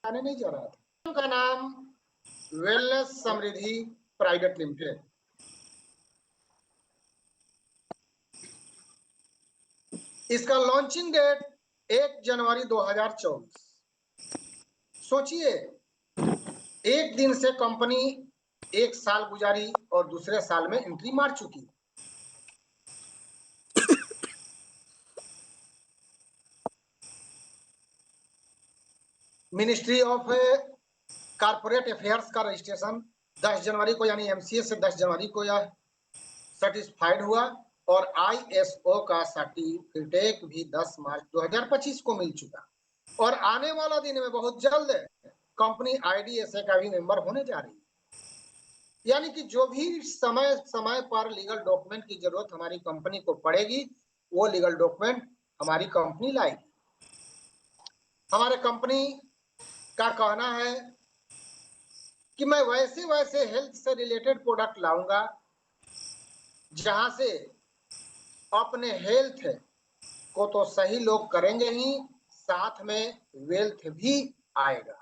आने नहीं जा रहा था। उनका नाम वेलनेस समृद्धि प्राइवेट लिमिटेड। इसका लॉन्चिंग डेट 1 जनवरी 2024। सोचिए, एक दिन से कंपनी 1 साल गुजारी और दूसरे साल में एंट्री मार चुकी। मिनिस्ट्री ऑफ कॉर्पोरेट अफेयर्स का रजिस्ट्रेशन 10 जनवरी को यानी एमसीए से 10 जनवरी को यह सर्टिफाइड हुआ और आईएसओ का सर्टिफिकेट भी 10 मार्च 2025 को मिल चुका और आने वाला दिन में बहुत जल्द कंपनी आईडीएसए का भी मेंबर होने जा रही है। यानी कि जो भी समय समय पर लीगल डॉक्यूमेंट की जरूरत हमारी कंपनी को पड़ेगी, वो लीगल डॉक्यूमेंट हमारी कंपनी लाएगी। हमारे कंपनी का कहना है कि मैं वैसे हेल्थ से रिलेटेड प्रोडक्ट लाऊंगा जहां से अपने हेल्थ को तो सही लोग करेंगे ही, साथ में वेल्थ भी आएगा।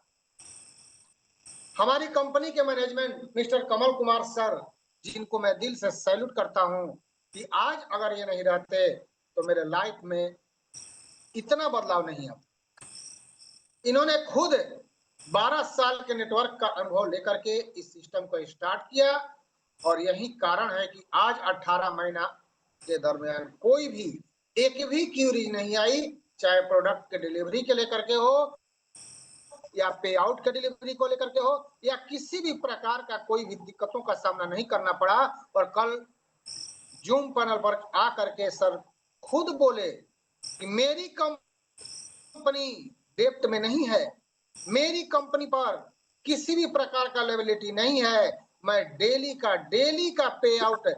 हमारी कंपनी के management mister Kamal Kumar sir, जिनको मैं दिल से सैल्यूट करता हूं कि आज अगर ये नहीं रहते तो मेरे लाइफ में इतना बदलाव नहीं आता। इन्होंने खुद 12 साल के नेटवर्क का अनुभव लेकर के इस सिस्टम को स्टार्ट किया और यही कारण है कि आज 18 महीना के दरमियान कोई भी एक भी क्यूरी नहीं आई, चाहे प्रोडक्ट के डिलीवरी के लेकर के हो या पे आउट के डिलीवरी को लेकर के हो या किसी भी प्रकार का कोई भी दिक्कतों का सामना नहीं करना पड़ा। और कल जूम पैनल पर आकर के सर खुद बोले कि मेरी कंपनी डेप्ट में नहीं है, मेरी कंपनी पर किसी भी प्रकार का लायबिलिटी नहीं है, मैं डेली का पे आउट,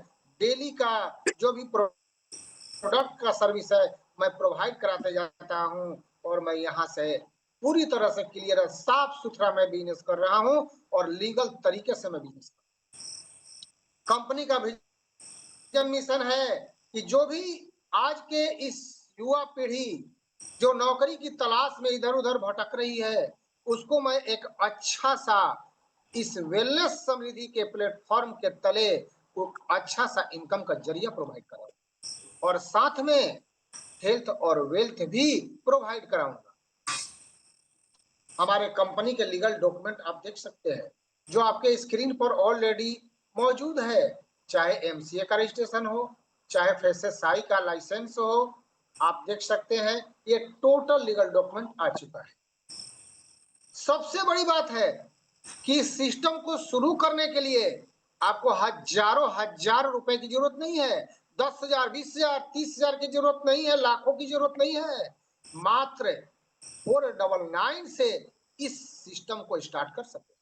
डेली का जो भी प्रोडक्ट का सर्विस है मैं प्रोवाइड कराते जाता हूं और मैं यहां से पूरी तरह से क्लियर है, साफ सुथरा मैं बिजनेस कर रहा हूं और लीगल तरीके से मैं बिजनेस कर। कंपनी का विजन मिशन है कि जो भी आज के इस युवा पीढ़ी जो नौकरी की तलाश में इधर उधर भटक रही है, उसको मैं एक अच्छा सा इस वेलनेस समृद्धि के प्लेटफॉर्म के तले अच्छा सा इनकम का जरिया प्रोवाइड कराऊं और साथ में हेल्थ और वेल्थ भी प्रोवाइड कराऊंगा। हमारे कंपनी के लीगल डॉक्यूमेंट आप देख सकते हैं जो आपके स्क्रीन पर ऑलरेडी मौजूद है, चाहे एमसीए का रजिस्ट्रेशन हो, चाहे एफएसएसआई का लाइसेंस हो, आप देख सकते हैं ये टोटल लीगल डॉक्यूमेंट आ चुका है। सबसे बड़ी बात है कि इस सिस्टम को शुरू करने के लिए आपको हजार रुपए की जरूरत नहीं है, 10,000, 20,000, 30,000 की जरूरत नहीं है, लाखों की जरूरत नहीं है। मात्र 499 से इस सिस्टम को स्टार्ट कर सकते हैं।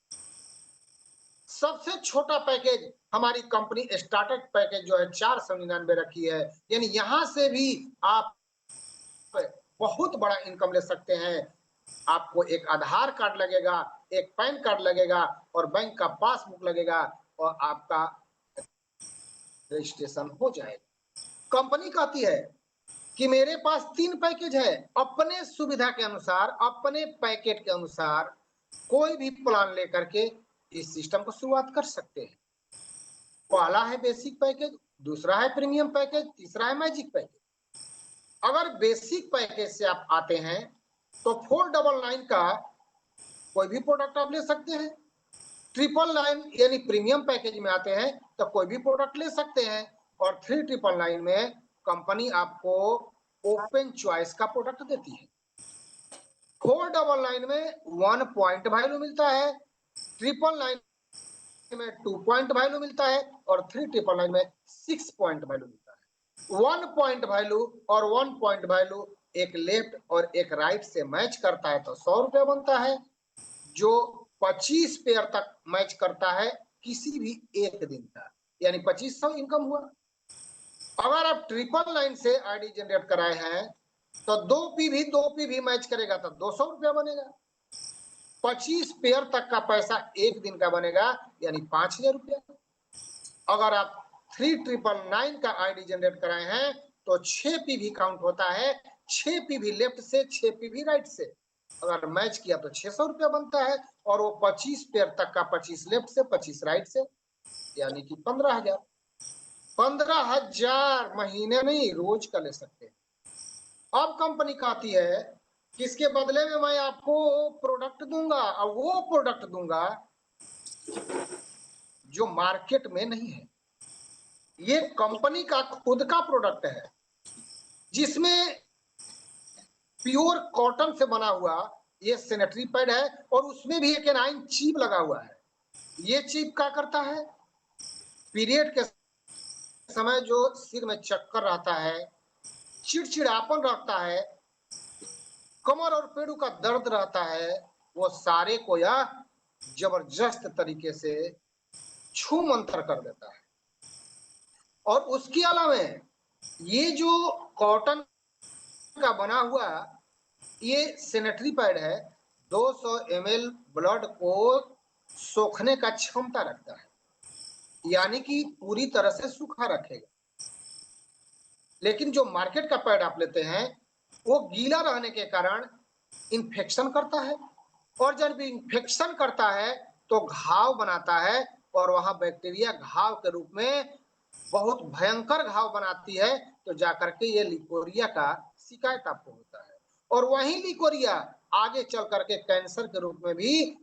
सबसे छोटा पैकेज हमारी कंपनी स्टार्टर पैकेज जो है 499 रखी है, यानी यहां से भी आप बहुत बड़ा इनकम ले सकते हैं। आपको एक आधार कार्ड लगेगा, एक पैन कार्ड लगेगा और बैंक का पासबुक लगेगा और आपका रजिस्ट्रेशन हो जाएगा। कंपनी कहती है कि मेरे पास 3 पैकेज है, अपने सुविधा के अनुसार, अपने पैकेट के अनुसार कोई भी प्लान लेकर के इस सिस्टम को शुरुआत कर सकते हैं। पहला है बेसिक पैकेज, दूसरा है प्रीमियम पैकेज, तीसरा है मैजिक पैकेज। अगर बेसिक पैकेज से आप आते हैं तो 499 का कोई भी प्रोडक्ट आप ले सकते हैं। 999 यानी प्रीमियम पैकेज में आते हैं तो कोई भी प्रोडक्ट ले सकते हैं और 3999 में कंपनी आपको ओपन चॉइस का प्रोडक्ट देती है। 499 में 1 पॉइंट वैल्यू मिलता है, 999 में 2 पॉइंट वैल्यू मिलता है और 3999 में 6 पॉइंट वैल्यू मिलता है। 1 पॉइंट वैल्यू और 1 पॉइंट वैल्यू एक लेफ्ट और एक राइट से मैच करता है तो 100 रुपया बनता है, जो 25 पेयर तक मैच करता है किसी भी एक दिन का, यानी 2500 इनकम हुआ। अगर आप 999 से आईडी जनरेट कराए हैं तो 2 पी भी मैच करेगा तो 200 रुपया बनेगा। 25 पेयर तक का पैसा एक दिन का बनेगा, यानी 5,000 रुपया। अगर आप 3999 का आईडी जनरेट कराए हैं तो 6 पी भी काउंट होता है, 6 पी भी लेफ्ट से, 6 पी भी राइट से। अगर मैच किया तो 600 रुपया बनता है, और वो 25 पेयर तक का, 25 लेफ्ट से 25 राइट से, यानी कि 15,000। 15,000 महीने नहीं, रोज का ले सकते हैं। अब कंपनी कहती है कि इसके बदले में मैं आपको प्रोडक्ट दूंगा, और वो प्रोडक्ट दूंगा जो मार्केट में नहीं है। ये कंपनी का खुद का प्रोडक्ट है, जिसमें प्योर कॉटन से बना हुआ ये सैनिटरी पैड है, और उसमें भी एक एनाइन चिप लगा हुआ है। ये चिप क्या करता है? पीरियड के समय जो सिर में चक्कर रहता है, चिड़चिड़ापन रहता है, कमर और पेड़ों का दर्द रहता है, वो सारे को यह जबरदस्त तरीके से छू मंतर कर देता है। और उसके अलावा ये जो कॉटन का बना हुआ ये सैनिटरी पैड है, 200 ml ब्लड को सोखने का क्षमता रखता है, यानी कि पूरी तरह से सूखा रखेगा। लेकिन जो मार्केट का पैड आप लेते हैं, वो गीला रहने के कारण इन्फेक्शन करता है, और जब इन्फेक्शन करता है तो घाव बनाता है, और वहां बैक्टीरिया घाव के रूप में बहुत भयंकर घाव बनाती है, तो जाकर के ये लिकोरिया का शिकायत आपको होता है। और वही लिकोरिया आगे चल करके कैंसर के रूप में भी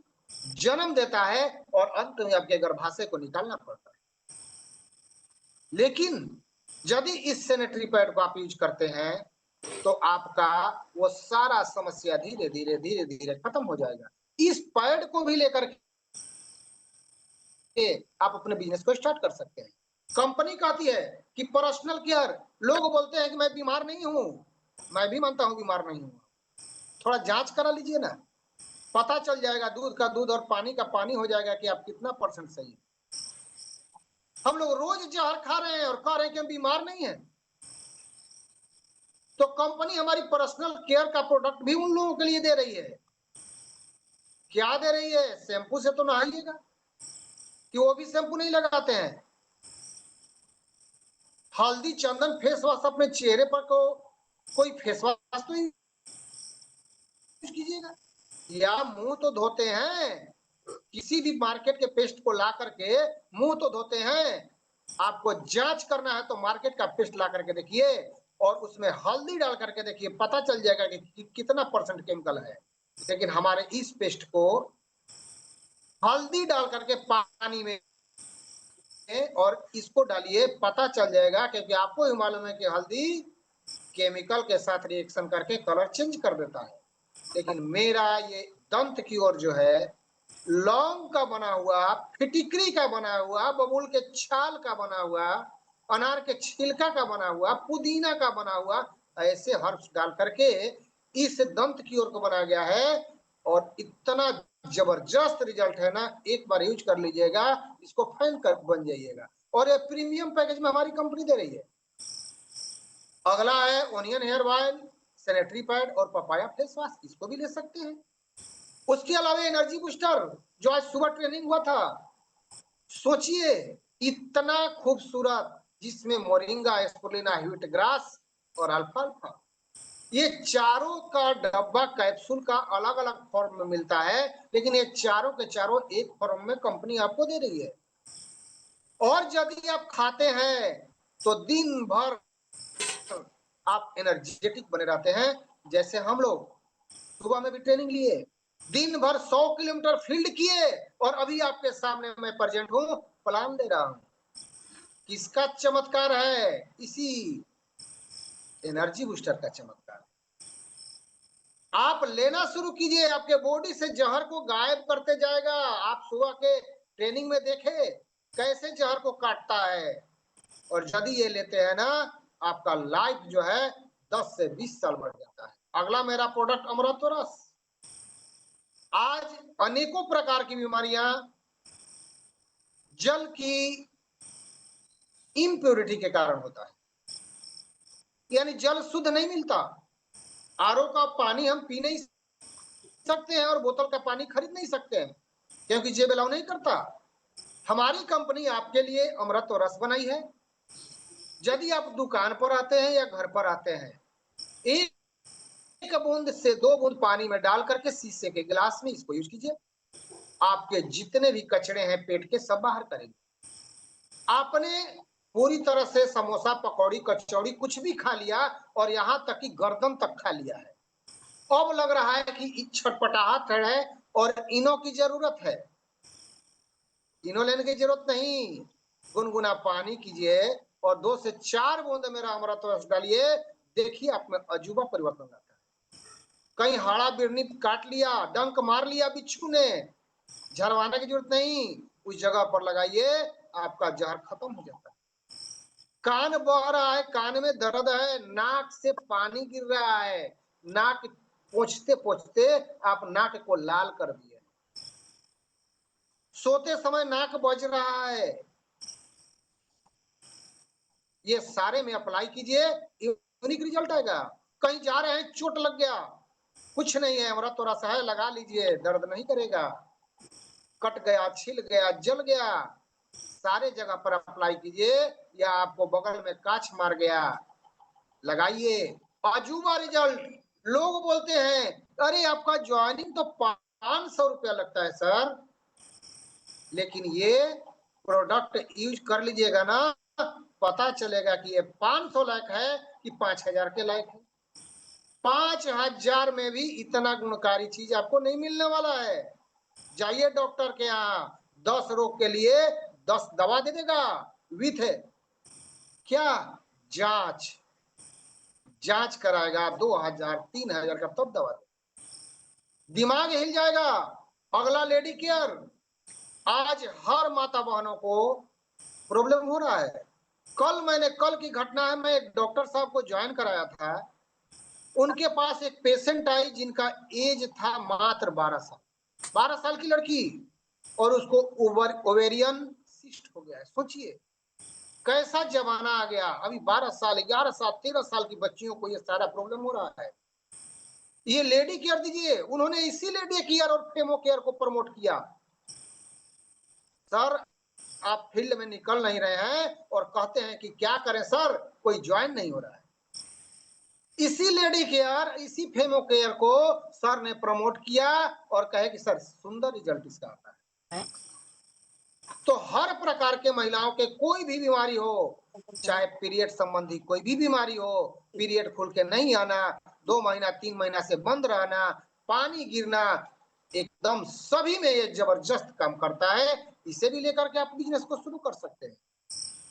जन्म देता है, और अंत में आपके गर्भाशय को निकालना पड़ता है। लेकिन यदि इस सैनिटरी पैड को आप यूज करते हैं, तो आपका वो सारा समस्या धीरे धीरे धीरे धीरे खत्म हो जाएगा। इस पैड को भी लेकर के आप अपने बिजनेस को स्टार्ट कर सकते हैं। कंपनी कहती है कि पर्सनल केयर, लोग बोलते हैं कि मैं बीमार नहीं हूं, मैं भी मानता हूं बीमार नहीं हूं। थोड़ा जांच करा लीजिए ना, पता चल जाएगा, दूध का दूध और पानी का पानी हो जाएगा कि आप कितना % सही है। हम लोग रोज जहर खा रहे हैं और कह रहे हैं कि हम बीमार नहीं है। तो कंपनी हमारी पर्सनल केयर का प्रोडक्ट भी उन लोगों के लिए दे रही है। क्या दे रही है? शैम्पू से तो नहाइएगा, कि वो भी शैम्पू नहीं लगाते हैं। हल्दी चंदन फेस वॉश अपने चेहरे पर को कोई फेस वॉश तो यूज कीजिएगा, या मुंह तो धोते हैं, किसी भी मार्केट के पेस्ट को ला करके मुंह तो धोते हैं। आपको जांच करना है तो मार्केट का पेस्ट ला करके देखिए, और उसमें हल्दी डाल करके देखिए, पता चल जाएगा कि कितना % केमिकल है। लेकिन हमारे इस पेस्ट को हल्दी डाल करके पानी में और इसको डालिए, पता चल जाएगा, क्योंकि आपको ही मालूम है कि हल्दी केमिकल के साथ रिएक्शन करके कलर चेंज कर देता है। लेकिन मेरा ये दंत की ओर जो है, लौंग का बना हुआ, फिटिकरी का बना हुआ, बबूल के छाल का बना हुआ, अनार के छिलका का बना हुआ, पुदीना का बना हुआ, ऐसे हर्ब्स डाल करके इस दंत की ओर को बनाया गया है। और इतना जबरदस्त रिजल्ट है ना, एक बार यूज कर लीजिएगा, इसको फैन कर बन जाइएगा। और ये प्रीमियम पैकेज में हमारी कंपनी दे रही है। अगला है onion hair oil, sanitary pad और पपाया फेस वॉश, इसको भी ले सकते हैं। उसके अलावा एनर्जी बूस्टर, जो आज सुबह ट्रेनिंग हुआ था, सोचिए इतना खूबसूरत, जिसमें मोरिंगा, स्पुलिना, ह्वीट ग्रास और अल्फाल्फा, ये चारों का डब्बा कैप्सूल का अलग अलग फॉर्म में मिलता है, लेकिन ये चारों के चारों एक फॉर्म में कंपनी आपको दे रही है। और यदि आप खाते हैं तो दिन भर आप एनर्जेटिक बने रहते हैं। जैसे हम लोग सुबह में भी ट्रेनिंग लिए, दिन भर 100 किलोमीटर फील्ड किए, और अभी आपके सामने मैं प्रेजेंट हूं, प्लान दे रहा हूं। किसका चमत्कार है? इसी एनर्जी बूस्टर का चमत्कार। आप लेना शुरू कीजिए, आपके बॉडी से जहर को गायब करते जाएगा। आप सुबह के ट्रेनिंग में देखे कैसे जहर को काटता है। और यदि ये लेते हैं ना, आपका लाइफ जो है 10 से 20 साल बढ़ जाता है। अगला मेरा प्रोडक्ट अमृत रस। आज अनेकों प्रकार की बीमारियां जल की इम्प्योरिटी के कारण होता है, यानी जल शुद्ध नहीं मिलता। आरओ का पानी हम पी नहीं सकते हैं, और बोतल का पानी खरीद नहीं सकते हैं, क्योंकि जेब अलाउ नहीं करता। हमारी कंपनी आपके लिए अमृत रस बनाई है। यदि आप दुकान पर आते हैं या घर पर आते हैं, एक एक बूंद से 2 बूंद पानी में डाल करके शीशे के गिलास में इसको यूज कीजिए। आपके जितने भी कचरे हैं पेट के सब बाहर करेंगे। आपने पूरी तरह से समोसा, पकौड़ी, कचौड़ी कुछ भी खा लिया और यहाँ तक कि गर्दन तक खा लिया है। अब लग रहा है कि छटपटाहट है और इनो की जरूरत है। इनो लेने की जरूरत नहीं, गुनगुना पानी कीजिए और 2 से 4 बूंद मेरा अमृत रस डालिए। देखिए आप में अजूबा परिवर्तन आता है। कहीं हाड़ा बिरनी काट लिया, डंक मार लिया बिच्छू ने, झरवाने की जरूरत नहीं, उस जगह पर लगाइए, आपका जहर खत्म हो जाता है। कान बह रहा है, कान में दर्द है, नाक से पानी गिर रहा है, नाक पोंछते पोंछते आप नाक को लाल कर दिए, सोते समय नाक बज रहा है, ये सारे में अप्लाई कीजिए, यूनिक रिजल्ट आएगा। कहीं जा रहे हैं, चोट लग गया, कुछ नहीं है, अमृत रस है, लगा लीजिए, दर्द नहीं करेगा। कट गया, छिल गया, जल गया, सारे जगह पर अप्लाई कीजिए, या आपको बगल में काछ मार गया, लगाइए, अजूबा रिजल्ट। लोग बोलते हैं अरे आपका ज्वाइनिंग तो 500 रुपया लगता है सर, लेकिन ये प्रोडक्ट यूज कर लीजिएगा ना, पता चलेगा कि ये 500 लाख है कि 5000 के लायक है। 5000 में भी इतना गुणकारी चीज आपको नहीं मिलने वाला है। जाइए डॉक्टर के यहाँ, 10 रोग के लिए 10 दवा दे देगा, विथ क्या जांच, जांच कराएगा 2000 3000 का, तब दवा दे। दिमाग हिल जाएगा। अगला लेडी केयर, आज हर माता बहनों को प्रॉब्लम हो रहा है। कल की घटना है, मैं एक डॉक्टर साहब को ज्वाइन कराया था, उनके पास एक पेशेंट आई जिनका एज था मात्र 12 साल, 12 साल की लड़की, और उसको ओवेरियन सिस्ट हो गया है। सोचिए कैसा जमाना आ गया, अभी 12 साल, 11 साल, 13 साल की बच्चियों को ये सारा प्रॉब्लम हो रहा है। ये लेडी केयर दीजिए, उन्होंने इसीलिए डे केयर और फेमो केयर को प्रमोट किया। सर आप फील्ड में निकल नहीं रहे हैं और कहते हैं कि क्या करें सर, कोई ज्वाइन नहीं हो रहा है। इसी लेडी केयर, इसी फेमो केयर को सर ने प्रमोट किया और कहे कि सर सुंदर रिजल्ट इसका आता है। तो हर प्रकार के महिलाओं के कोई भी बीमारी हो, चाहे पीरियड संबंधी कोई भी बीमारी हो, पीरियड खुल के नहीं आना, 2 महीना 3 महीना से बंद रहना, पानी गिरना, एकदम सभी में ये जबरदस्त काम करता है। इसे भी लेकर के आप बिजनेस को शुरू कर सकते हैं।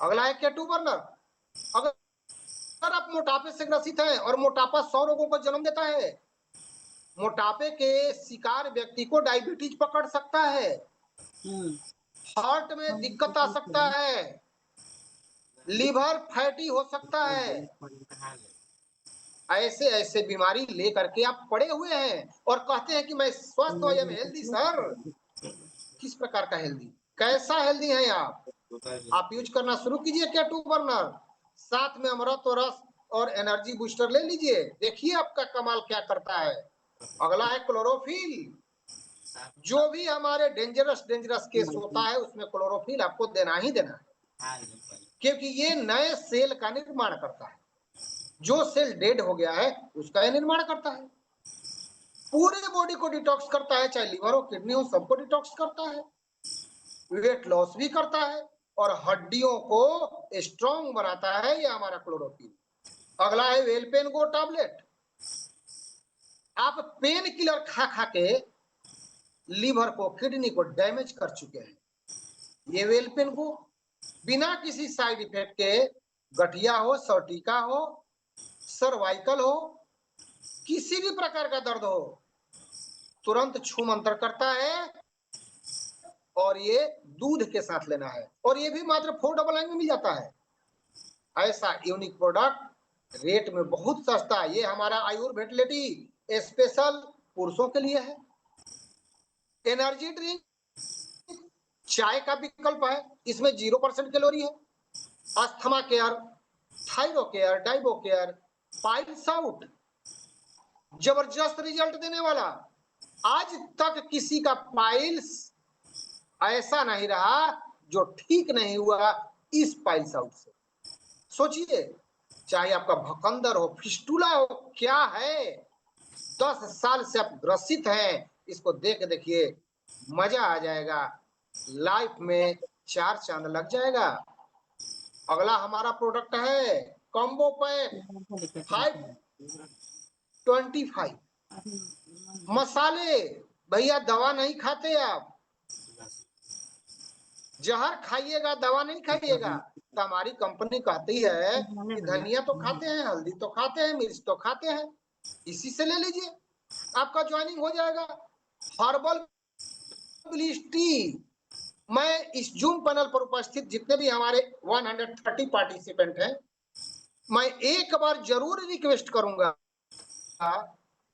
अगला है केटू बर्नर। अगर आप मोटापे से ग्रसित हैं, और मोटापा 100 रोगों को जन्म देता है, मोटापे के शिकार व्यक्ति को डायबिटीज पकड़ सकता है, हार्ट में दिक्कत आ सकता है, लीवर फैटी हो सकता है, ऐसे ऐसे बीमारी लेकर के आप पड़े हुए हैं और कहते हैं कि मैं स्वस्थ हूं, मैं हेल्दी। सर किस प्रकार का हेल्दी, कैसा हेल्दी है आप यूज करना शुरू कीजिए केटू बर्नर, साथ में अमृत और रस और एनर्जी बूस्टर ले लीजिए, देखिए आपका कमाल क्या करता है। अगला है क्लोरोफिल। जो भी हमारे डेंजरस केस होता है उसमें क्लोरोफिल आपको देना ही देना है, क्योंकि ये नए सेल का निर्माण करता है। जो सेल डेड हो गया है उसका ये निर्माण करता है, पूरे बॉडी को डिटॉक्स करता है, चाहे लिवर हो, किडनी हो, सबको डिटॉक्स करता है, वेट लॉस भी करता है और हड्डियों को स्ट्रॉन्ग बनाता है ये हमारा क्लोरोफिल। अगला है वेलपेन गो टैबलेट। आप पेन किलर खा खा के लीवर को, किडनी को डैमेज कर चुके हैं, ये वेलपेन गो बिना किसी साइड इफेक्ट के, गठिया हो, सर्टिका हो, सर्वाइकल हो, किसी भी प्रकार का दर्द हो, तुरंत छू मंतर करता है, और ये दूध के साथ लेना है, और ये भी मात्र 499 में मिल जाता है। ऐसा यूनिक प्रोडक्ट रेट में बहुत सस्ता, ये हमारा आयुर्वेटिलिटी स्पेशल पुरुषों के लिए है। एनर्जी ड्रिंक चाय का विकल्प है, इसमें 0% कैलोरी है। Asthma care, thyro care, diabo care, piles out, जबरदस्त रिजल्ट देने वाला। आज तक किसी का पाइल्स ऐसा नहीं रहा जो ठीक नहीं हुआ इस पाइल्स आउट से। सोचिए, चाहे आपका भकंदर हो, फिस्टुला हो, क्या है, 10 साल से आप ग्रसित हैं, इसको देख देखिए, मजा आ जाएगा, लाइफ में 4 चांद लग जाएगा। अगला हमारा प्रोडक्ट है कॉम्बो पैक 525। मसाले, भैया दवा नहीं खाते आप, जहर खाइएगा, दवा नहीं खाइएगा। तो हमारी कंपनी कहती है कि धनिया तो खाते हैं, हल्दी तो खाते हैं, मिर्च तो खाते हैं, इसी से ले लीजिए, आपका ज्वाइनिंग हो जाएगा। हर्बल ब्लीच टी, मैं इस जूम पैनल पर उपस्थित जितने भी हमारे 130 पार्टिसिपेंट हैं, मैं एक बार जरूर रिक्वेस्ट करूंगा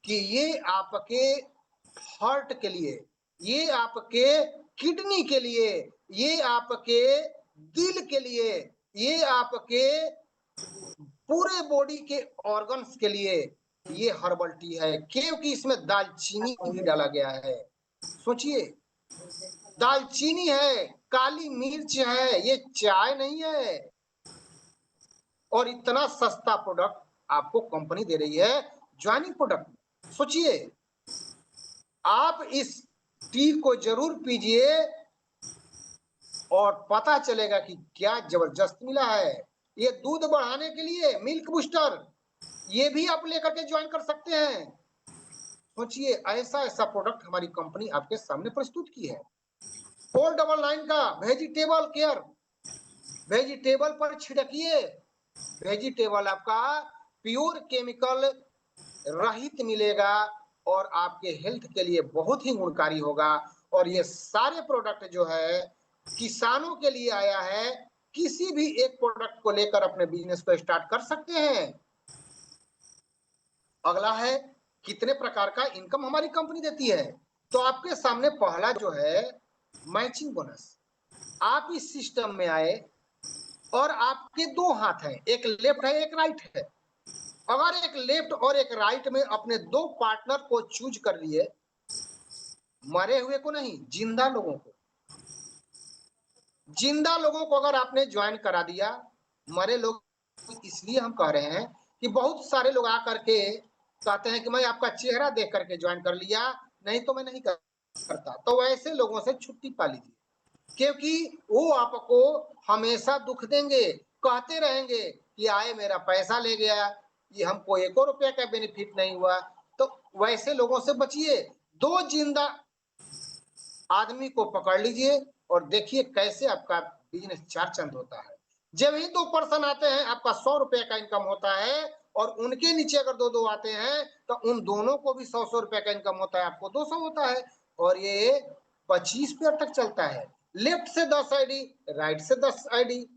कि ये आपके हार्ट के लिए, ये आपके किडनी के लिए, ये आपके दिल के लिए, ये आपके पूरे बॉडी के ऑर्गन्स के लिए ये हर्बल टी है, क्योंकि इसमें दालचीनी भी डाला गया है। सोचिए, दालचीनी है, काली मिर्च है, ये चाय नहीं है। और इतना सस्ता प्रोडक्ट आपको कंपनी दे रही है ज्वाइनिंग प्रोडक्ट। सोचिए, आप इस टी को जरूर पीजिए और पता चलेगा कि क्या जबरदस्त मिला है। ये दूध बढ़ाने के लिए मिल्क बूस्टर, ये भी आप लेकर के ज्वाइन कर सकते हैं। सोचिए, ऐसा ऐसा प्रोडक्ट हमारी कंपनी आपके सामने प्रस्तुत की है। 499 का वेजिटेबल केयर, वेजिटेबल पर छिड़किए, वेजिटेबल आपका प्योर केमिकल रहित मिलेगा और आपके हेल्थ के लिए बहुत ही गुणकारी होगा। और ये सारे प्रोडक्ट जो है किसानों के लिए आया है, किसी भी एक प्रोडक्ट को लेकर अपने बिजनेस को स्टार्ट कर सकते हैं। अगला है कितने प्रकार का इनकम हमारी कंपनी देती है। तो आपके सामने पहला जो है मैचिंग बोनस। आप इस सिस्टम में आए और आपके 2 हाथ हैं, एक लेफ्ट है एक राइट है। अगर एक लेफ्ट और एक राइट में अपने 2 पार्टनर को चूज कर लिए, मरे हुए को नहीं, जिंदा लोगों को, जिंदा लोगों को अगर आपने ज्वाइन करा दिया, मरे लोग इसलिए हम कह रहे हैं कि बहुत सारे लोग आकर के कहते हैं कि मैं आपका चेहरा देख करके ज्वाइन कर लिया, नहीं तो मैं नहीं करता। तो वैसे लोगों से छुट्टी पा लीजिए, क्योंकि वो आपको हमेशा दुख देंगे, कहते रहेंगे कि आए मेरा पैसा ले गया, ये हमको 1 रुपया का बेनिफिट नहीं हुआ। तो वैसे लोगों से बचिए। 2 जिंदा आदमी को पकड़ लीजिए और देखिए कैसे आपका बिजनेस 4 चंद होता है। जब ही 2 पर्सन आते हैं, आपका 100 रुपए का इनकम होता है, और उनके नीचे अगर 2-2 आते हैं तो उन दोनों को भी 100-100 रुपए का इनकम होता है, आपको 200 होता है। और ये 25 पेयर तक चलता है। लेफ्ट से 10 आईडी, राइट से 10 आईडी,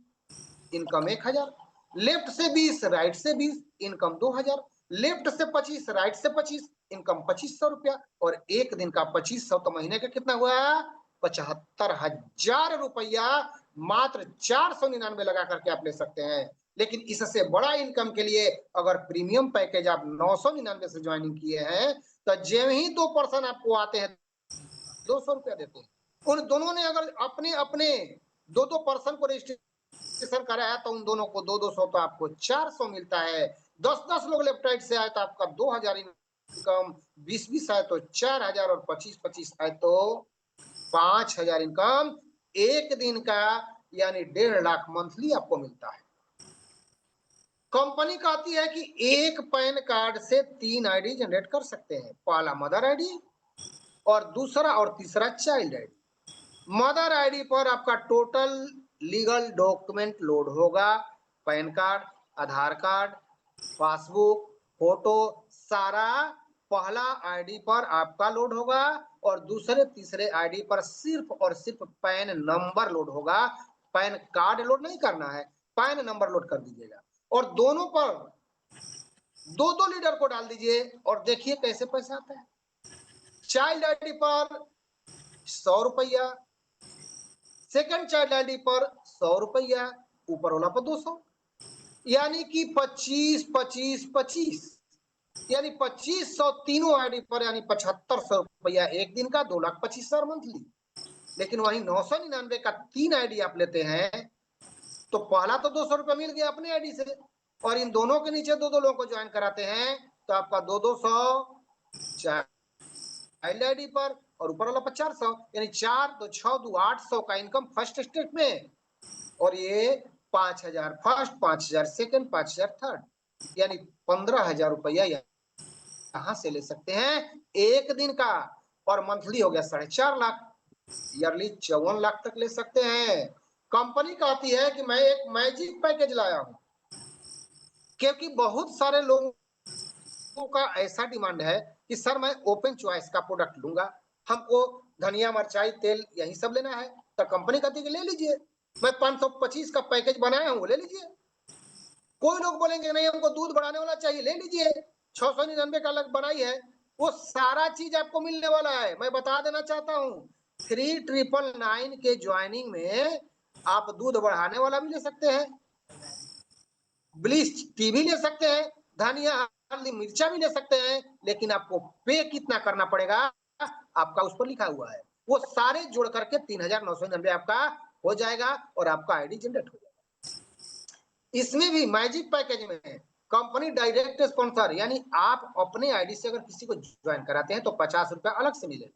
इनकम 1000। लेफ्ट से 20, राइट से 20, इनकम 2000। लेफ्ट से 25, राइट से 25, इनकम 2500 रुपया। और एक दिन का 2500 तो महीने का कितना हुआ? 75,000 रुपया मात्र 499 लगा करके आप ले सकते हैं। लेकिन इससे बड़ा इनकम के लिए अगर प्रीमियम पैकेज आप 999 से ज्वाइनिंग किए हैं, तो जब ही 2 पर्सन आपको आते हैं 200 रुपया देते हैं। उन दोनों ने अगर अपने अपने 2-2 पर्सन को रजिस्ट्रेशन कराया तो उन दोनों को 200 तो आपको 400 मिलता है। 10-10 लोग लेफ्ट राइट से आए तो आपका 2000 इनकम, 20-20 आए तो 4000, और 25-25 आए तो 5000 इनकम एक दिन का, यानी 1.5 लाख मंथली आपको मिलता है। कंपनी कहती है कि एक पैन कार्ड से 3 आईडी जनरेट कर सकते हैं, पहला मदर आईडी और दूसरा और तीसरा चाइल्ड आईडी। मदर आईडी पर आपका टोटल लीगल डॉक्यूमेंट लोड होगा, पैन कार्ड, आधार कार्ड, पासबुक, फोटो, सारा पहला आईडी पर आपका लोड होगा, और दूसरे तीसरे आईडी पर सिर्फ और सिर्फ पैन नंबर लोड होगा। पैन कार्ड लोड नहीं करना है, पैन नंबर लोड कर दीजिएगा। और दोनों पर 2-2 लीडर को डाल दीजिए और देखिए कैसे पैसा आता है। चाइल्ड आईडी पर 100 रुपया, सेकंड चाइल्ड आईडी पर 100 रुपया, ऊपर वाला पर 200, यानी कि 25-25-25, यानी 2500 तीनों आईडी पर, यानी 7500 रुपया एक दिन का, 2,25,000 मंथली। लेकिन वही 999 का 3 आईडी आप लेते हैं तो पहला तो 200 रुपया मिल गया अपने आईडी से, और इन दोनों के नीचे 2-2 लोगों को ज्वाइन कराते हैं तो आपका 2-200 चाइल्ड आईडी पर, और ऊपर वाला पर 400, यानी 4 2 6 2 800 का इनकम फर्स्ट स्टेट में, और ये 5000 फर्स्ट, 5000 सेकंड, 5000 थर्ड, यानी 15,000 रुपया यहाँ से ले सकते हैं एक दिन का। और मंथली हो गया 4.5 लाख, ईयरली 54 लाख तक ले सकते हैं। कंपनी कहती है कि मैं एक मैजिक पैकेज लाया हूं, क्योंकि बहुत सारे लोगों का ऐसा डिमांड है कि सर मैं ओपन चॉइस का प्रोडक्ट लूंगा, हमको धनिया मिर्चाई तेल यही सब लेना है, तो कंपनी कहती है कि ले लीजिए, मैं 525 का पैकेज बनाया हूं, ले लीजिए। कोई लोग बोलेंगे नहीं हमको दूध बढ़ाने वाला चाहिए, ले लीजिए, 699 का अलग बनाई है, वो सारा चीज आपको मिलने वाला है। मैं बता देना चाहता हूँ 3999 के ज्वाइनिंग में आप दूध बढ़ाने वाला भी ले सकते हैं, ब्लीच टी भी ले सकते हैं, धनिया हल्दी मिर्चा भी ले सकते हैं, लेकिन आपको पे कितना करना पड़ेगा आपका उस पर लिखा हुआ है। वो सारे जोड़ करके 3999 आपका हो जाएगा और आपका आईडी जनरेट हो जाएगा। इसमें भी मैजिक पैकेज में कंपनी डायरेक्ट स्पॉन्सर, यानी आप अपने आईडी से अगर किसी को ज्वाइन कराते हैं तो 50 रुपया अलग से मिलेगा,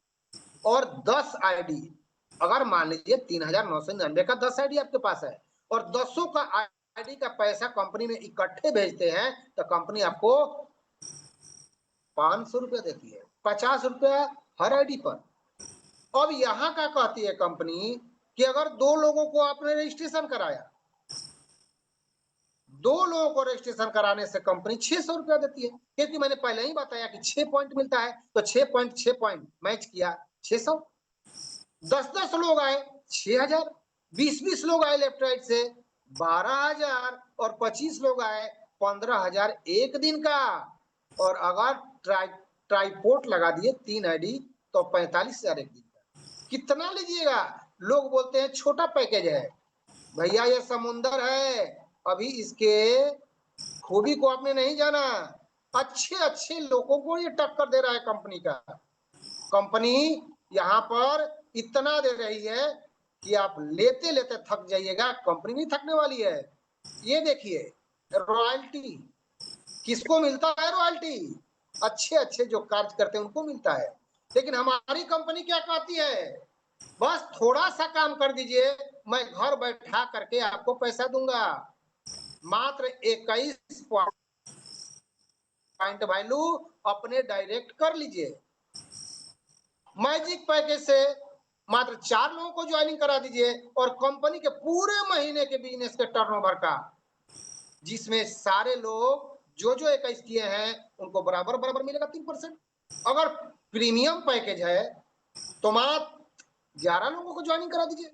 और 10 आईडी, अगर मान लीजिए 3999 का 10 आईडी आपके पास है और 10 का आईडी का पैसा कंपनी में इकट्ठे भेजते हैं, तो कंपनी आपको 500 रुपया देती है, 50 रुपया हर आईडी पर। अब यहाँ का कहती है कंपनी कि अगर 2 लोगों को आपने रजिस्ट्रेशन कराया, 2 लोगों को रजिस्ट्रेशन कराने से कंपनी 600 रुपया देती है, क्योंकि मैंने पहले ही बताया कि 6 पॉइंट मिलता है, तो 6 पॉइंट मैच किया 600, 10 लोग आए 6000, 20 लोग आए लेफ्ट राइट से 12,000, और 25 लोग आए 15,000 एक दिन का। और अगर ट्राईपोर्ट लगा दिए 3 आईडी तो 45,000 एक दिन का। कितना लीजिएगा? लोग बोलते हैं छोटा पैकेज है, भैया ये समुंदर है, अभी इसके खूबी को आपने नहीं जाना। अच्छे लोगों को ये टक्कर दे रहा है कंपनी का। कंपनी यहाँ पर इतना दे रही है कि आप लेते लेते थक जाइएगा, कंपनी नहीं थकने वाली है। ये देखिए रॉयल्टी किसको मिलता है? रॉयल्टी अच्छे जो कार्य करते हैं उनको मिलता है। लेकिन हमारी कंपनी क्या कहती है? बस थोड़ा सा काम कर दीजिए, मैं घर बैठा करके आपको पैसा दूंगा। मात्र 21 पॉइंट वैल्यू अपने डायरेक्ट कर लीजिए। मैजिक पैकेज से मात्र 4 लोगों को ज्वाइनिंग करा दीजिए और कंपनी के पूरे महीने के बिजनेस के टर्नओवर का, जिसमें सारे लोग जो 21 किए हैं उनको बराबर मिलेगा 3%। अगर प्रीमियम पैकेज है तो मात्र 11 लोगों को ज्वाइनिंग करा दीजिए,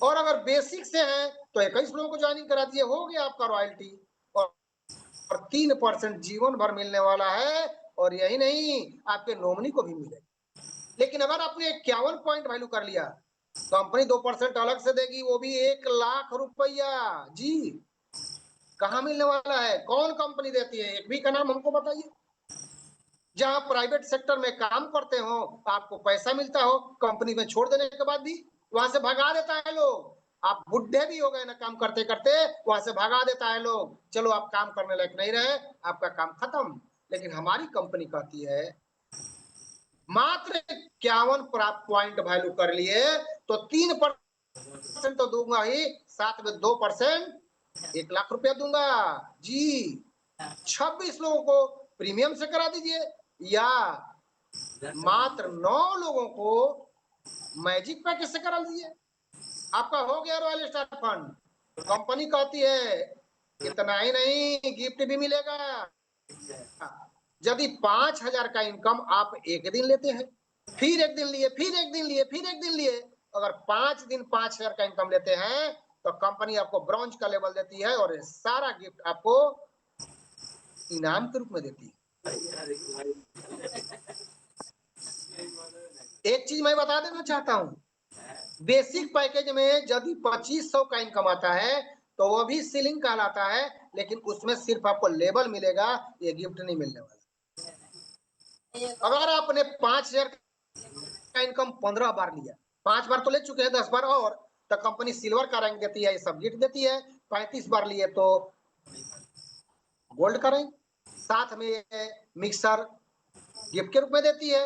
और अगर बेसिक से है तो 21 लोगों को ज्वाइनिंग करा दीजिए, हो गया आपका रॉयल्टी। और 3% जीवन भर मिलने वाला है, और यही नहीं आपके नॉमिनी को भी मिलेगा। लेकिन अगर आपने 51 पॉइंट वैल्यू कर लिया, कंपनी 2% अलग से देगी, वो भी 1 लाख रुपया। जी कहाँ मिलने वाला है? कौन कंपनी देती है? एक भी का नाम हमको बताइए। जहां प्राइवेट सेक्टर में काम करते हो, आपको पैसा मिलता हो, कंपनी में छोड़ देने के बाद भी वहां से भगा देता है लोग। आप बुढ़े भी हो गए ना काम करते करते, वहां से भगा देता है लोग, चलो आप काम करने लायक नहीं रहे, आपका काम खत्म। लेकिन हमारी कंपनी कहती है मात्र 51 पॉइंट वैल्यू कर लिए तो 3% तो दूंगा ही, साथ में 2% 1 लाख रुपया दूंगा। जी 26 लोगों को प्रीमियम से करा दीजिए, या मात्र 9 लोगों को मैजिक पैकेज से करा दीजिए, आपका हो गया रॉयल स्टार फंड। कंपनी कहती है इतना ही नहीं, गिफ्ट भी मिलेगा। यदि 5,000 का इनकम आप एक दिन लेते हैं, फिर एक दिन लिए, फिर एक दिन लिए, फिर एक दिन लिए, अगर 5 दिन 5,000 का इनकम लेते हैं तो कंपनी आपको ब्रॉन्ज का लेवल देती है और सारा गिफ्ट आपको इनाम के रूप में देती है। एक चीज मैं बता देना चाहता हूं, बेसिक पैकेज में यदि 2500 का इनकम आता है तो वो भी सीलिंग कहलाता है, लेकिन उसमें सिर्फ आपको लेबल मिलेगा, ये गिफ्ट नहीं मिलने वाला। अगर आपने 5,000 का इनकम 15 बार लिया, 5 बार तो ले चुके हैं, 10 बार और, तो कंपनी सिल्वर का रैंक देती है, ये सब गिफ्ट देती है। 35 बार लिए तो गोल्ड का रैंक, साथ में मिक्सर, गिफ्ट के रूप में देती है।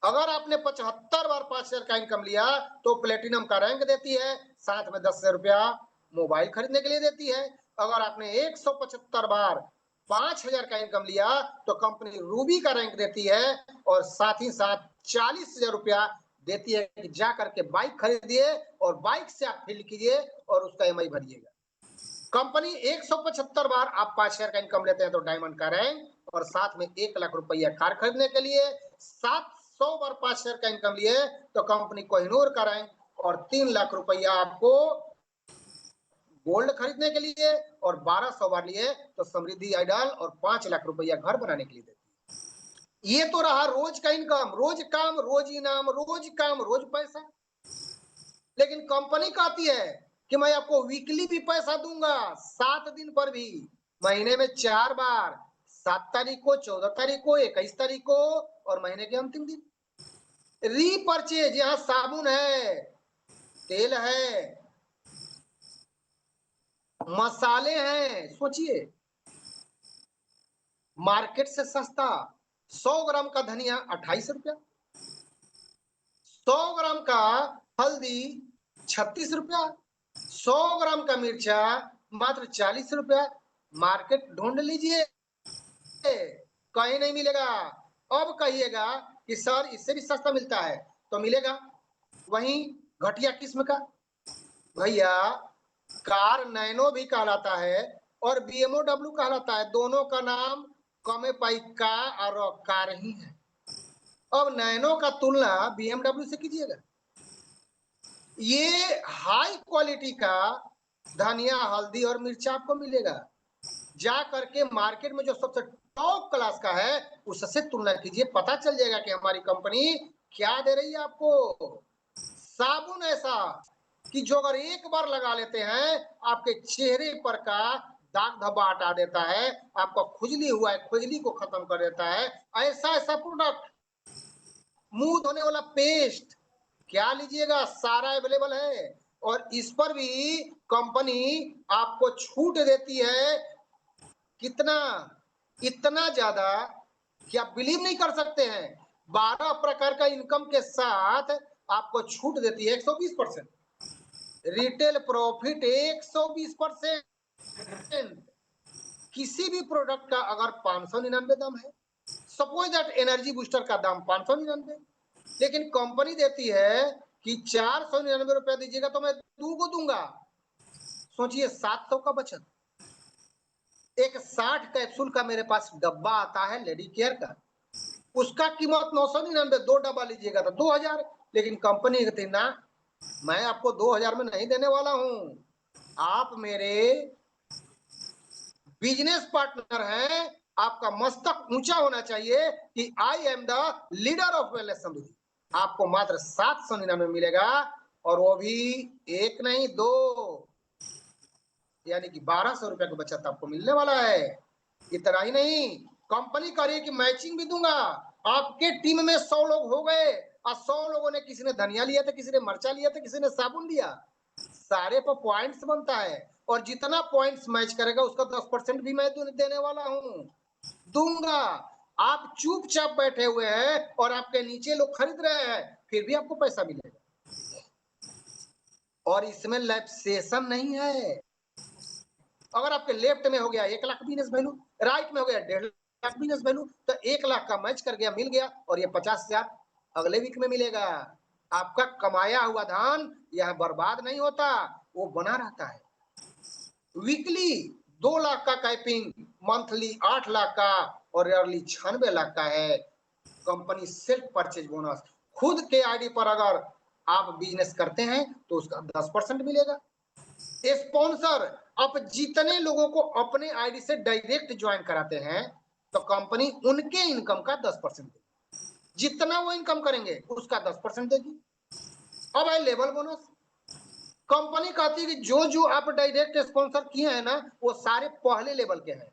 अगर आपने 75 बार 5,000 का इनकम लिया तो प्लेटिनम का रैंक देती है, साथ में 10,000 रुपया मोबाइल खरीदने के लिए देती है। अगर आपने 175 बार 5,000 का इनकम लिया तो कंपनी रूबी का रैंक देती है और साथ ही साथ 40,000 रुपया देती है कि जा करके बाइक खरीदिए और बाइक से आप फील कीजिए और उसका ईएमआई भरिएगा। कंपनी 175 बार आप 5,000 का इनकम लेते हैं तो डायमंड का रैंक और साथ में 1,00,000 रुपया कार खरीदने के लिए, 700 बार 5,000 का इनकम लिए तो कंपनी कोहिनूर का रैंक और 3,00,000 रुपया आपको गोल्ड खरीदने के लिए और 1,200 बार लिए तो समृद्धि आइडल और 5,00,000 रुपया घर बनाने के लिए देती है। ये तो रहा रोज का इनकम, रोज काम, रोज इनाम, रोज काम, रोज पैसा। लेकिन कंपनी कहती है कि मैं आपको वीकली भी पैसा दूंगा, 7 दिन पर भी, महीने में 4 बार, 7 तारीख को, 14 तारीख को, 21 तारीख को और महीने के अंतिम दिन। रीपर्चेज, यहाँ साबुन है, तेल है, मसाले हैं, सोचिए मार्केट से सस्ता। 100 ग्राम का धनिया 28 रुपया, 100 ग्राम का हल्दी 36 रुपया, 100 ग्राम का मिर्चा मात्र 40 रुपया। मार्केट ढूंढ लीजिए, कहीं नहीं मिलेगा। अब कहिएगा कि सर इससे भी सस्ता मिलता है तो मिलेगा, वहीं घटिया किस्म का। भैया कार नैनो भी कहलाता है और बीएमडब्ल्यू कहलाता है, दोनों का नाम कमे पाई का और कार ही है। अब नैनो का तुलना बीएमडब्ल्यू से कीजिएगा। ये हाई क्वालिटी का धनिया, हल्दी और मिर्चा आपको मिलेगा। जा करके मार्केट में जो सबसे टॉप क्लास का है उससे तुलना कीजिए, पता चल जाएगा कि हमारी कंपनी क्या दे रही है आपको। साबुन ऐसा कि जो अगर एक बार लगा लेते हैं आपके चेहरे पर का दाग धब्बा हटा देता है, आपका खुजली हुआ है खुजली को खत्म कर देता है। ऐसा ऐसा प्रोडक्ट, मुंह धोने वाला पेस्ट, क्या लीजिएगा सारा अवेलेबल है। और इस पर भी कंपनी आपको छूट देती है, कितना, इतना ज्यादा कि आप बिलीव नहीं कर सकते हैं। 12 प्रकार का इनकम के साथ आपको छूट देती है 120%, रिटेल प्रॉफिट 120%। किसी भी प्रोडक्ट का अगर 599 दाम है, सपोज दैट एनर्जी बूस्टर का दाम 599, लेकिन कंपनी देती है कि 499 रुपया दीजिएगा तो मैं 2 को दूंगा। सोचिए 700 का बचत। एक 60 कैप्सूल का मेरे पास डब्बा आता है लेडी केयर का, उसका कीमत 999, 2 डब्बा लीजिएगा तो 2,000, लेकिन कंपनी कहती ना, मैं आपको 2,000 में नहीं देने वाला हूं, आप मेरे बिजनेस पार्टनर हैं, आपका मस्तक ऊंचा होना चाहिए कि I am the leader of wellness समृद्धि। आपको मात्र 799 मिलेगा और वो भी एक नहीं 2, यानी कि 1,200 रुपया की बचत आपको मिलने वाला है। इतना ही नहीं, कंपनी कह रही है कि मैचिंग भी दूंगा। आपके टीम में 100 लोग हो गए और 100 लोगों ने, किसी ने धनिया लिया था, किसी ने मर्चा लिया था, किसी ने साबुन लिया, सारे पर पॉइंट्स बनता है और जितना पॉइंट्स मैच करेगा उसका 10% भी मैं देने वाला हूं, दूंगा। आप चुपचाप बैठे हुए हैं और आपके नीचे लोग खरीद रहे हैं, फिर भी आपको पैसा मिलेगा। और इसमें लैप्सेशन नहीं है। अगर आपके लेफ्ट में हो गया 1,00,000 बिजनेस वैल्यू, राइट में हो गया 1,50,000 बिजनेस वैल्यू, तो 1,00,000 का मैच कर गया, मिल गया और ये 50,000 अगले वीक में मिलेगा। आपका कमाया हुआ धन यह बर्बाद नहीं होता, वो बना रहता है। वीकली 2,00,000 का कैपिंग, मंथली 8,00,000 का और ईयरली 96,00,000 का है। कंपनी सेल्फ परचेज बोनस, खुद के आईडी पर अगर आप बिजनेस करते हैं तो उसका 10% मिलेगा। स्पॉन्सर, आप जितने लोगों को अपने आईडी से डायरेक्ट ज्वाइन कराते हैं तो कंपनी उनके इनकम का 10% देगी, जितना वो इनकम करेंगे उसका 10% देगी। अब है लेवल बोनस। कंपनी कहती है कि जो जो आप डायरेक्ट स्पॉन्सर किए हैं ना वो सारे पहले लेवल के हैं।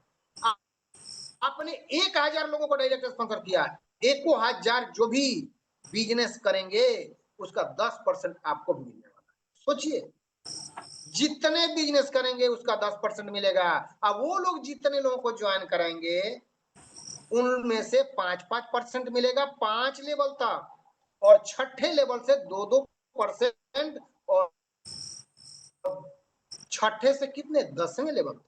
आपने 1,000 लोगों को डायरेक्ट स्पॉन्सर किया, 1,000 जो भी बिजनेस करेंगे उसका 10% आपको भी मिलने वाला है। सोचिए, जितने बिजनेस करेंगे उसका 10% मिलेगा। अब वो लोग जितने लोगों को ज्वाइन कराएंगे उनमें से 5-5% मिलेगा 5 लेवल तक, और छठे लेवल से 2-2% और छठे से कितने 10वें लेवल तक,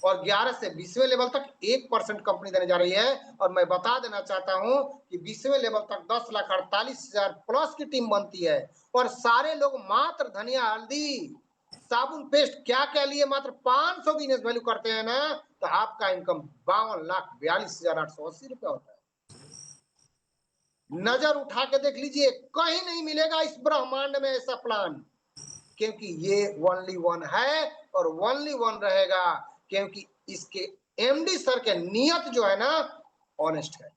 और 11 से 20वें लेवल तक 1% कंपनी देने जा रही है। और मैं बता देना चाहता हूं कि 20वें लेवल तक 10,48,000 प्लस की टीम बनती है, और सारे लोग मात्र धनिया, हल्दी, साबुन, पेस्ट क्या क्या लिए मात्र 500 बिजनेस वैल्यू करते हैं ना, तो आपका इनकम 52,42,880 रुपया होता है। नजर उठा के देख लीजिए, कहीं नहीं मिलेगा इस ब्रह्मांड में ऐसा प्लान, क्योंकि ये ओनली वन है और ओनली वन रहेगा, क्योंकि इसके एमडी सर के नियत जो है ना ऑनेस्ट है।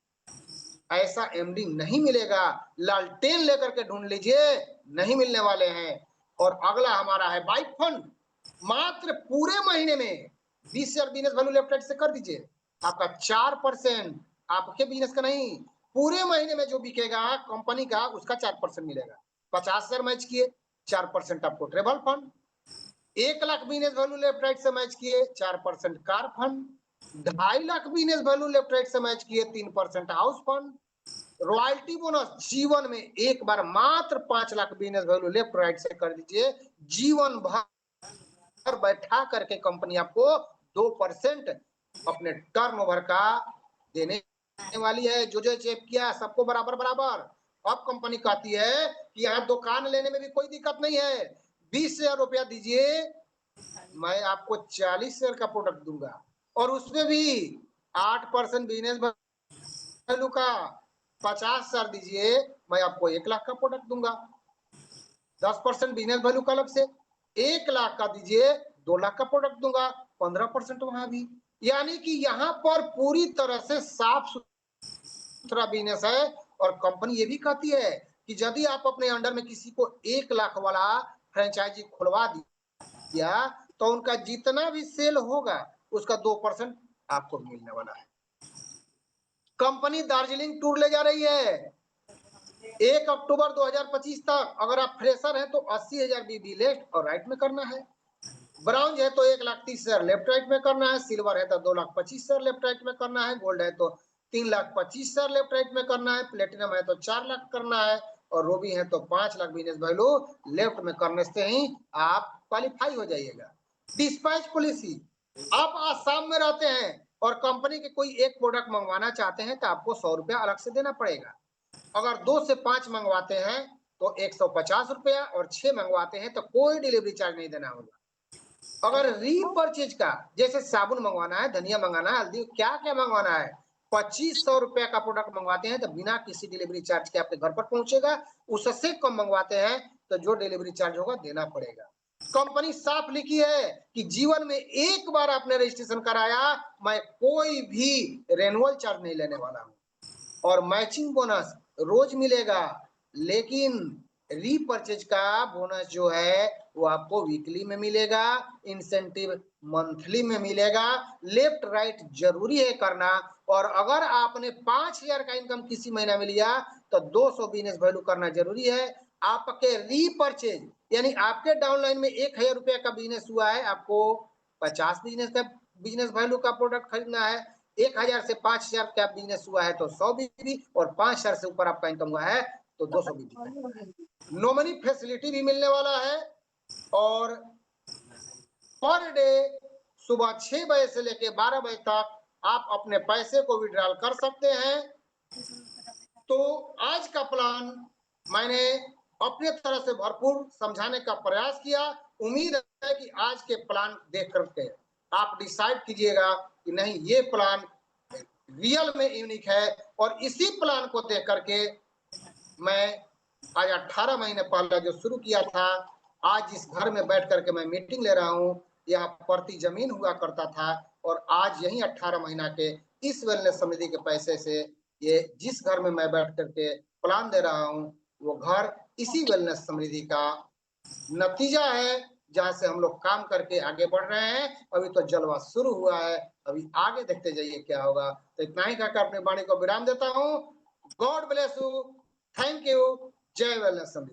ऐसा एमडी नहीं मिलेगा, लालटेन लेकर के ढूंढ लीजिए, नहीं मिलने वाले हैं। और अगला हमारा है बाइक फंड, मात्र पूरे महीने में 20,000 बिजनेस वैल्यू लेफ्ट राइट से कर दीजिए, आपका 4%, आपके बिजनेस का नहीं, पूरे महीने में जो बिकेगा कंपनी का उसका 4% मिलेगा। 50,000 मैच किए 4% आपको travel fund, 1,00,000 business value left right से मैच किए 4% car fund, 2.5 lakh business value left right से मैच किए 3% हाउस फंड, रॉयल्टी बोनस जीवन में एक बार मात्र 5 lakh business value left right से कर दीजिए, जीवन भर बैठा करके कंपनी आपको 2% अपने टर्नओवर का देने वाली है। जो चेक किया सबको बराबर बराबर। अब कंपनी कहती है कि यहाँ दुकान लेने में भी कोई दिक्कत नहीं है, 20,000 रुपया दीजिए, मैं आपको 40 शेयर का प्रोडक्ट दूंगा, और उसमें भी 8% बिजनेस वैल्यू का 50,000 दीजिए, मैं आपको 1,00,000 का प्रोडक्ट दूंगा। 10% बिजनेस वैल्यू का अलग से, 1,00,000 का दीजिए 2,00,000 का प्रोडक्ट दूंगा, 15% वहां भी। यानी कि यहाँ पर पूरी तरह से साफ सुथरा बिजनेस है। और कंपनी ये भी कहती है कि यदि आप अपने अंडर में किसी को 1,00,000 वाला फ्रेंचाइजी खुलवा दिया तो उनका जितना भी सेल होगा उसका 2% आपको मिलने वाला है। कंपनी दार्जिलिंग टूर ले जा रही है 1 अक्टूबर 2025 तक। अगर आप फ्रेशर हैं तो 80,000 बीबी लेफ्ट और राइट में करना है, ब्राउन्ज है तो 1,30,000 लेफ्ट राइट में करना है, सिल्वर है तो 2,25,000 लेफ्ट राइट में करना है, गोल्ड है तो 3,25,000 लेफ्ट राइट में करना है, प्लेटिनम है तो 4 लाख करना है, और रूबी है तो 5 लाख बिजनेस वैल्यू लेफ्ट में करने से ही आप क्वालिफाई हो जाइएगा। डिस्पैच पॉलिसी, आप आसाम में रहते हैं और कंपनी के कोई एक प्रोडक्ट मंगवाना चाहते हैं तो आपको 100 रुपया अलग से देना पड़ेगा। अगर 2 से 5 मंगवाते हैं तो 150 रुपया, और 6 मंगवाते हैं तो कोई डिलीवरी चार्ज नहीं देना होगा। अगर रीपरचेज का, जैसे साबुन मंगवाना है, धनिया मंगाना है, हल्दी, क्या क्या मंगवाना है, 2500 रुपया का प्रोडक्ट मंगवाते हैं तो बिना किसी डिलीवरी चार्ज के आपके घर पर पहुंचेगा। उससे कम मंगवाते हैं तो जो डिलीवरी चार्ज होगा देना पड़ेगा। कंपनी साफ लिखी है कि जीवन में एक बार आपने रजिस्ट्रेशन कराया, मैं कोई भी रेनुअल चार्ज नहीं लेने वाला हूं, और मैचिंग बोनस रोज मिलेगा, लेकिन रीपरचेज का बोनस जो है वो आपको वीकली में मिलेगा, इंसेंटिव मंथली में मिलेगा। लेफ्ट राइट जरूरी है करना, और अगर आपने 5,000 का इनकम किसी महीना में लिया तो 200 बिजनेस वैल्यू करना जरूरी है। आपके रीपरचेज यानी आपके डाउनलाइन में 1,000 रुपया का बिजनेस हुआ है, आपको 50 बिजनेस वैल्यू का प्रोडक्ट खरीदना है। 1,000 से 5,000 का बिजनेस हुआ है तो 100 बीबी, और 5,000 से ऊपर आपका इनकम हुआ है तो 200 बीबी। नॉमिनी फैसिलिटी भी मिलने वाला है, और पर डे सुबह 6 बजे से लेकर 12 बजे तक आप अपने पैसे को विड्रॉल कर सकते हैं। तो आज का प्लान मैंने अपने तरह से भरपूर समझाने का प्रयास किया। उम्मीद है कि आज के प्लान देख करके आप डिसाइड कीजिएगा कि नहीं, ये प्लान रियल में यूनिक है। और इसी प्लान को देख करके मैं आज 18 महीने पहले जो शुरू किया था, आज इस घर में बैठ करके मैं मीटिंग ले रहा हूँ। यह प्रति जमीन हुआ करता था, और आज यही 18 महीना के इस वेलनेस समिति के पैसे से ये जिस घर में मैं बैठ करके प्लान दे रहा हूँ, वो घर इसी वेलनेस समिति का नतीजा है, जहां से हम लोग काम करके आगे बढ़ रहे हैं। अभी तो जलवा शुरू हुआ है, अभी आगे देखते जाइए क्या होगा। तो इतना ही कहकर अपनी वाणी को विराम देता हूँ। God bless you, thank you, जय वेलनेस समिति।